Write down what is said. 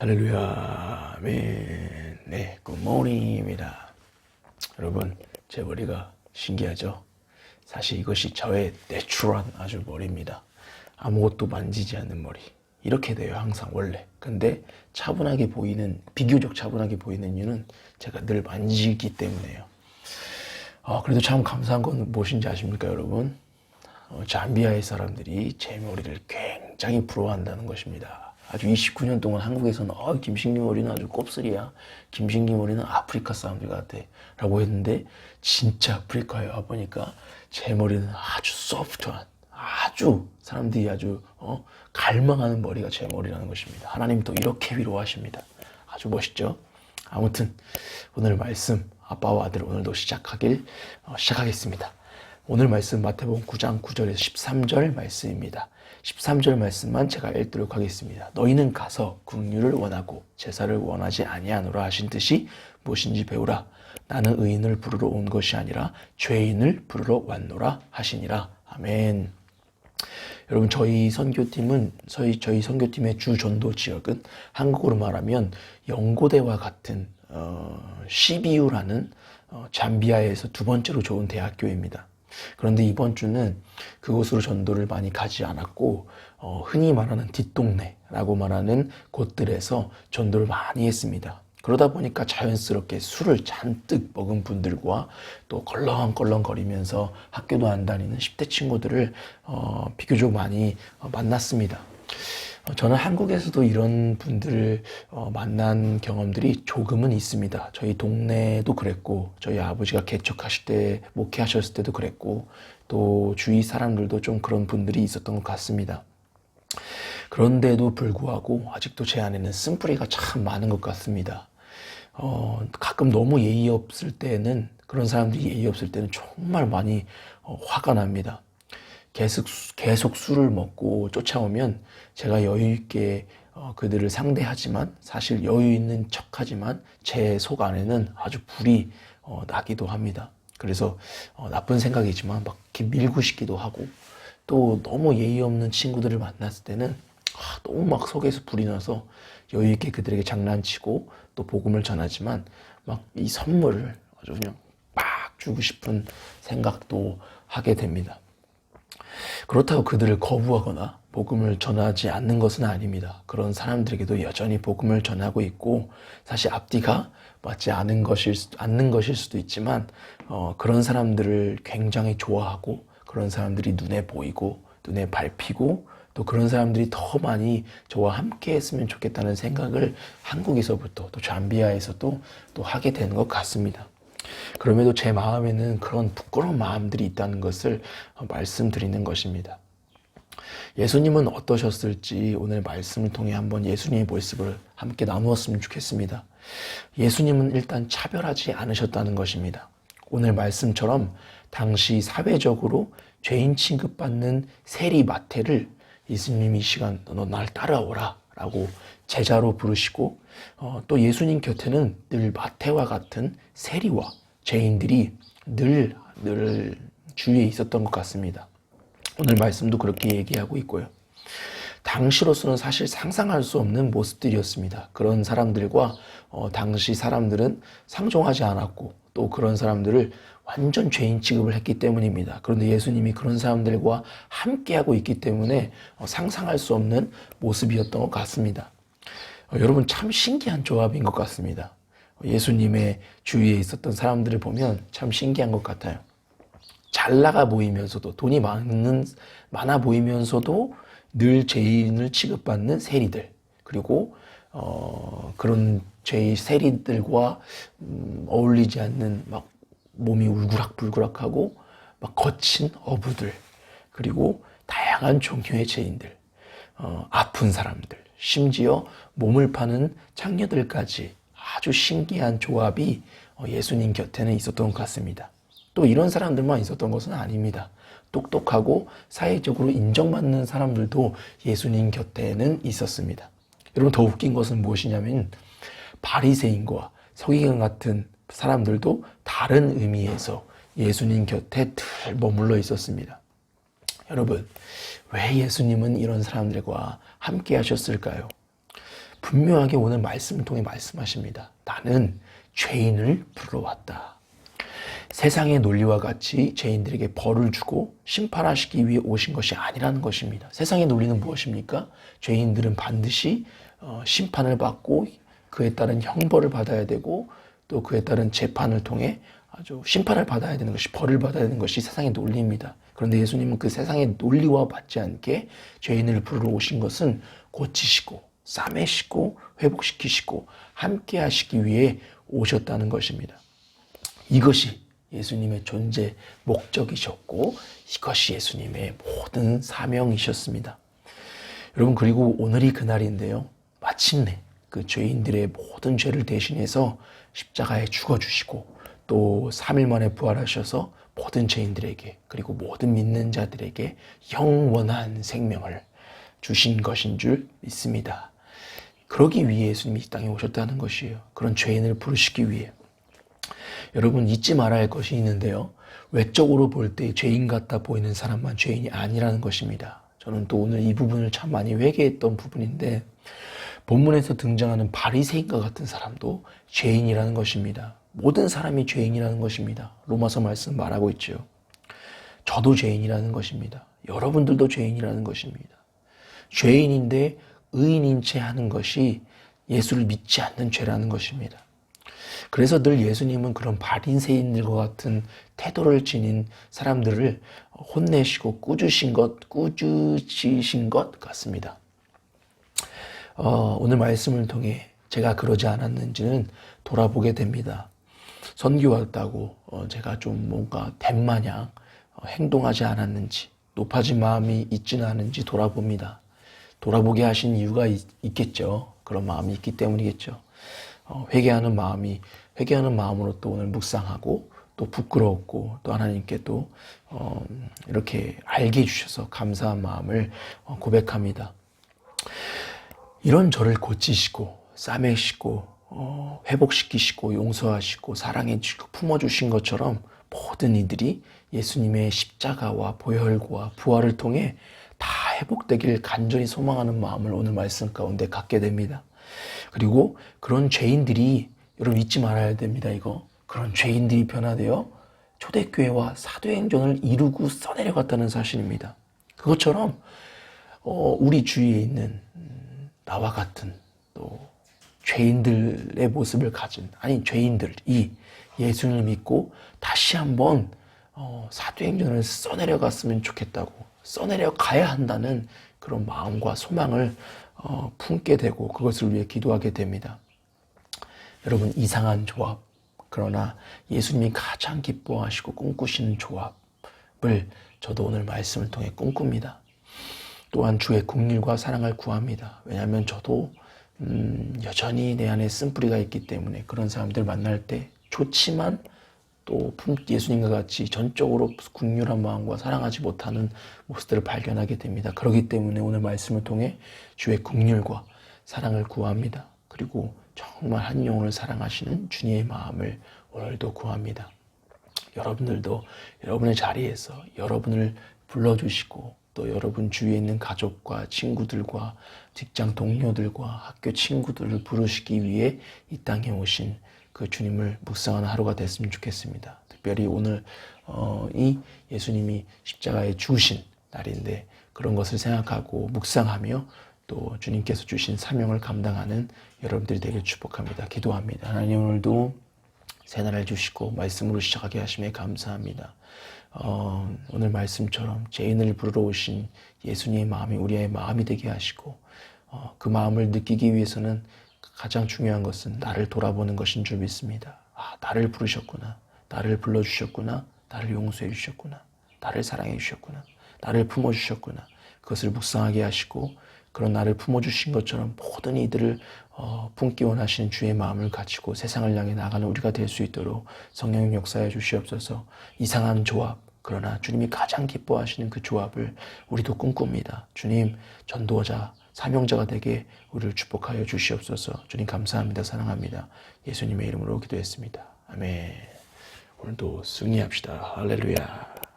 할렐루야, 아멘. 네, 굿모닝입니다. 여러분, 제 머리가 신기하죠? 사실 이것이 저의 내추럴한 아주 머리입니다. 아무것도 만지지 않는 머리. 이렇게 돼요, 항상 원래. 근데 비교적 차분하게 보이는 이유는 제가 늘 만지기 때문에요. 그래도 참 감사한 건 무엇인지 아십니까, 여러분? 잠비아의 사람들이 제 머리를 굉장히 부러워한다는 것입니다. 아주 29년 동안 한국에서는 김신기 머리는 아주 곱슬이야. 김신기 머리는 아프리카 사람들 같아. 라고 했는데 진짜 아프리카에 와보니까 제 머리는 아주 소프트한, 아주 사람들이 아주 갈망하는 머리가 제 머리라는 것입니다. 하나님이 또 이렇게 위로하십니다. 아주 멋있죠? 아무튼 오늘 말씀 아빠와 아들 오늘도 시작하겠습니다. 오늘 말씀 마태복음 9장 9절에서 13절 말씀입니다. 13절 말씀만 제가 읽도록 하겠습니다. 너희는 가서 긍휼을 원하고 제사를 원하지 아니하노라 하신 뜻이 무엇인지 배우라. 나는 의인을 부르러 온 것이 아니라 죄인을 부르러 왔노라 하시니라. 아멘. 여러분, 저희 선교팀의 주 전도 지역은 한국으로 말하면 영고대와 같은 CBU라는 잠비아에서 두 번째로 좋은 대학교입니다. 그런데 이번 주는 그곳으로 전도를 많이 가지 않았고 흔히 말하는 뒷동네라고 말하는 곳들에서 전도를 많이 했습니다. 그러다 보니까 자연스럽게 술을 잔뜩 먹은 분들과 또 걸렁걸렁거리면서 학교도 안 다니는 10대 친구들을 비교적 많이 만났습니다. 저는 한국에서도 이런 분들을 만난 경험들이 조금은 있습니다. 저희 동네도 그랬고, 저희 아버지가 개척하실 때, 목회하셨을 때도 그랬고, 또 주위 사람들도 좀 그런 분들이 있었던 것 같습니다. 그런데도 불구하고 아직도 제 안에는 쓴뿌리가 참 많은 것 같습니다. 가끔 너무 예의 없을 때는, 그런 사람들이 예의 없을 때는 정말 많이 화가 납니다. 계속 술을 먹고 쫓아오면 제가 여유 있게 그들을 상대하지만 사실 여유 있는 척하지만 제 속 안에는 아주 불이 나기도 합니다. 그래서 나쁜 생각이지만 막 이렇게 밀고 싶기도 하고, 또 너무 예의 없는 친구들을 만났을 때는 너무 막 속에서 불이 나서 여유 있게 그들에게 장난치고 또 복음을 전하지만 막 이 선물을 아주 그냥 막 주고 싶은 생각도 하게 됩니다. 그렇다고 그들을 거부하거나 복음을 전하지 않는 것은 아닙니다. 그런 사람들에게도 여전히 복음을 전하고 있고, 사실 앞뒤가 맞지 않는 것일 수도 있지만 그런 사람들을 굉장히 좋아하고, 그런 사람들이 눈에 보이고 눈에 밟히고, 또 그런 사람들이 더 많이 저와 함께 했으면 좋겠다는 생각을 한국에서부터 또 잠비아에서도 또 하게 되는 것 같습니다. 그럼에도 제 마음에는 그런 부끄러운 마음들이 있다는 것을 말씀드리는 것입니다. 예수님은 어떠셨을지 오늘 말씀을 통해 한번 예수님의 모습을 함께 나누었으면 좋겠습니다. 예수님은 일단 차별하지 않으셨다는 것입니다. 오늘 말씀처럼 당시 사회적으로 죄인 취급받는 세리 마태를 예수님이 이 시간 너 날 따라오라 라고 제자로 부르시고, 또 예수님 곁에는 늘 마태와 같은 세리와 죄인들이 늘 주위에 있었던 것 같습니다. 오늘 말씀도 그렇게 얘기하고 있고요. 당시로서는 사실 상상할 수 없는 모습들이었습니다. 그런 사람들과 당시 사람들은 상종하지 않았고, 또 그런 사람들을 완전 죄인 취급을 했기 때문입니다. 그런데 예수님이 그런 사람들과 함께하고 있기 때문에 상상할 수 없는 모습이었던 것 같습니다. 여러분, 참 신기한 조합인 것 같습니다. 예수님의 주위에 있었던 사람들을 보면 참 신기한 것 같아요. 잘 나가 보이면서도, 돈이 많아 보이면서도 늘 죄인을 취급받는 세리들, 그리고 그런 세리들과 어울리지 않는 막 몸이 울그락불그락하고 막 거친 어부들, 그리고 다양한 종류의 죄인들, 아픈 사람들, 심지어 몸을 파는 창녀들까지 아주 신기한 조합이 예수님 곁에는 있었던 것 같습니다. 또 이런 사람들만 있었던 것은 아닙니다. 똑똑하고 사회적으로 인정받는 사람들도 예수님 곁에는 있었습니다. 여러분, 더 웃긴 것은 무엇이냐면 바리새인과 서기관 같은 사람들도 다른 의미에서 예수님 곁에 늘 머물러 있었습니다. 여러분, 왜 예수님은 이런 사람들과 함께 하셨을까요? 분명하게 오늘 말씀을 통해 말씀하십니다. 나는 죄인을 부르러 왔다. 세상의 논리와 같이 죄인들에게 벌을 주고 심판하시기 위해 오신 것이 아니라는 것입니다. 세상의 논리는 무엇입니까? 죄인들은 반드시 심판을 받고 그에 따른 형벌을 받아야 되고 또 그에 따른 재판을 통해 아주 심판을 받아야 되는 것이, 벌을 받아야 되는 것이 세상의 논리입니다. 그런데 예수님은 그 세상의 논리와 맞지 않게 죄인을 부르러 오신 것은 고치시고 싸매시고 회복시키시고 함께 하시기 위해 오셨다는 것입니다. 이것이 예수님의 존재 목적이셨고 이것이 예수님의 모든 사명이셨습니다. 여러분, 그리고 오늘이 그날인데요. 마침내 그 죄인들의 모든 죄를 대신해서 십자가에 죽어주시고 또 3일 만에 부활하셔서 모든 죄인들에게 그리고 모든 믿는 자들에게 영원한 생명을 주신 것인 줄 믿습니다. 그러기 위해 예수님이 이 땅에 오셨다는 것이에요. 그런 죄인을 부르시기 위해. 여러분, 잊지 말아야 할 것이 있는데요. 외적으로 볼 때 죄인 같아 보이는 사람만 죄인이 아니라는 것입니다. 저는 또 오늘 이 부분을 참 많이 회개했던 부분인데 본문에서 등장하는 바리새인과 같은 사람도 죄인이라는 것입니다. 모든 사람이 죄인이라는 것입니다. 로마서 말씀 말하고 있죠. 저도 죄인이라는 것입니다. 여러분들도 죄인이라는 것입니다. 죄인인데 의인인 채 하는 것이 예수를 믿지 않는 죄라는 것입니다. 그래서 늘 예수님은 그런 바리새인들과 같은 태도를 지닌 사람들을 혼내시고 꾸짖으신 것 같습니다. 오늘 말씀을 통해 제가 그러지 않았는지는 돌아보게 됩니다. 선교했다고 제가 좀 뭔가 됨마냥 행동하지 않았는지, 높아진 마음이 있지는 않은지 돌아봅니다. 돌아보게 하신 이유가 있겠죠. 그런 마음이 있기 때문이겠죠. 회개하는 마음으로 또 오늘 묵상하고 또 부끄러웠고 또 하나님께 또 이렇게 알게 해주셔서 감사한 마음을 고백합니다. 이런 저를 고치시고 싸매시고 회복시키시고 용서하시고 사랑해주시고 품어주신 것처럼 모든 이들이 예수님의 십자가와 보혈과 부활을 통해 다 회복되길 간절히 소망하는 마음을 오늘 말씀 가운데 갖게 됩니다. 그리고 그런 죄인들이, 여러분 잊지 말아야 됩니다. 그런 죄인들이 변화되어 초대교회와 사도행전을 이루고 써내려갔다는 사실입니다. 그것처럼 우리 주위에 있는 나와 같은 또 죄인들의 모습을 가진, 죄인들이 예수를 믿고 다시 한번 사도행전을 써내려갔으면 좋겠다고, 써내려가야 한다는 그런 마음과 소망을 품게 되고 그것을 위해 기도하게 됩니다. 여러분, 이상한 조합, 그러나 예수님이 가장 기뻐하시고 꿈꾸시는 조합을 저도 오늘 말씀을 통해 꿈꿉니다. 또한 주의 긍휼과 사랑을 구합니다. 왜냐하면 저도 여전히 내 안에 쓴뿌리가 있기 때문에 그런 사람들 만날 때 좋지만 또 예수님과 같이 전적으로 긍휼한 마음과 사랑하지 못하는 모습들을 발견하게 됩니다. 그렇기 때문에 오늘 말씀을 통해 주의 긍휼과 사랑을 구합니다. 그리고 정말 한 영혼을 사랑하시는 주님의 마음을 오늘도 구합니다. 여러분들도 여러분의 자리에서 여러분을 불러주시고 또 여러분 주위에 있는 가족과 친구들과 직장 동료들과 학교 친구들을 부르시기 위해 이 땅에 오신 그 주님을 묵상하는 하루가 됐으면 좋겠습니다. 특별히 오늘 이 예수님이 십자가에 죽으신 날인데 그런 것을 생각하고 묵상하며 또 주님께서 주신 사명을 감당하는 여러분들이 되길 축복합니다. 기도합니다. 하나님, 오늘도 새날을 주시고 말씀으로 시작하게 하심에 감사합니다. 오늘 말씀처럼 죄인을 부르러 오신 예수님의 마음이 우리의 마음이 되게 하시고 그 마음을 느끼기 위해서는 가장 중요한 것은 나를 돌아보는 것인 줄 믿습니다. 나를 부르셨구나, 나를 불러주셨구나, 나를 용서해 주셨구나, 나를 사랑해 주셨구나, 나를 품어주셨구나. 그것을 묵상하게 하시고 그런 나를 품어주신 것처럼 모든 이들을 품기 원하시는 주의 마음을 가지고 세상을 향해 나가는 우리가 될 수 있도록 성령님 역사해 주시옵소서. 이상한 조합, 그러나 주님이 가장 기뻐하시는 그 조합을 우리도 꿈꿉니다. 주님, 전도자, 사명자가 되게 우리를 축복하여 주시옵소서. 주님 감사합니다. 사랑합니다. 예수님의 이름으로 기도했습니다. 아멘. 오늘도 승리합시다. 할렐루야.